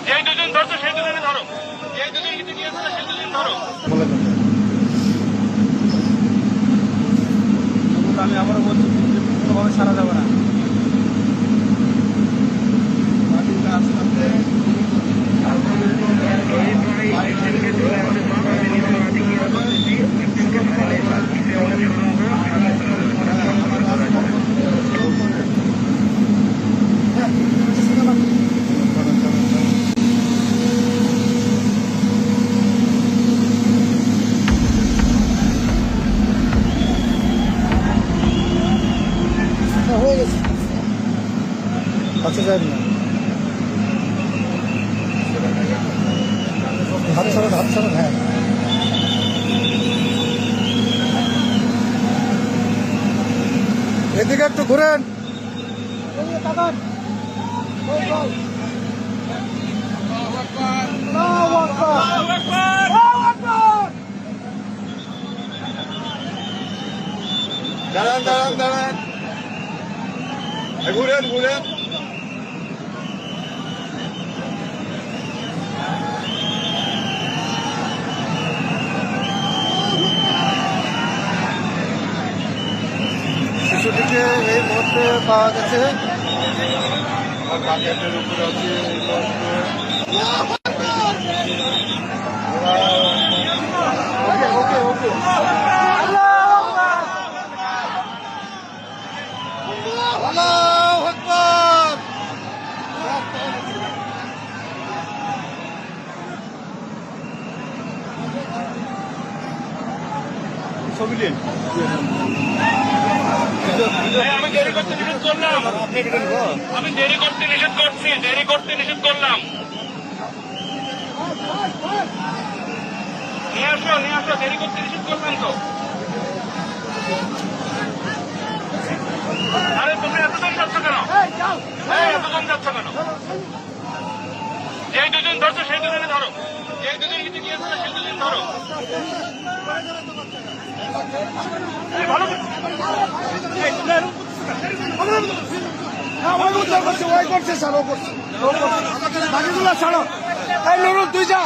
যেই দুজন ধরছো সেই দুজনে ধরো, যেই দুজন কিছু গিয়েছে সেই দুজন ধরো। আমি আবারও বলছি, কোনোভাবে সারা যাবে না। হয়ে গেছে, কাছে যাই না। হাত ছাড়া হ্যাঁ। এদিকে একটু ঘুরেন। দাঁড়ান ঘুরেন শিশুটিকে এই মুহূর্তে পাওয়া গেছে। বাকেটের উপরে আছে ওকে ছবি দিন। আমি দেরি করতে নিষেধ করলাম, আমি দেরি করতে নিষেধ করছি, দেরি করতে নিষেধ করলাম। নিয়ে আসো, দেরি করতে নিষেধ করলাম তো। আরে তুমি এতজন যাচ্ছ কেন? এতজন যাচ্ছ কেন? যেই দুজন ধরছো সেই দুজনে ধরো, যেই দুজন কিছু গিয়েছে সেই দুজন ধরো। ভালো করছে ছাড়ো, বাকিগুলো ছাড়ো। তুই যা।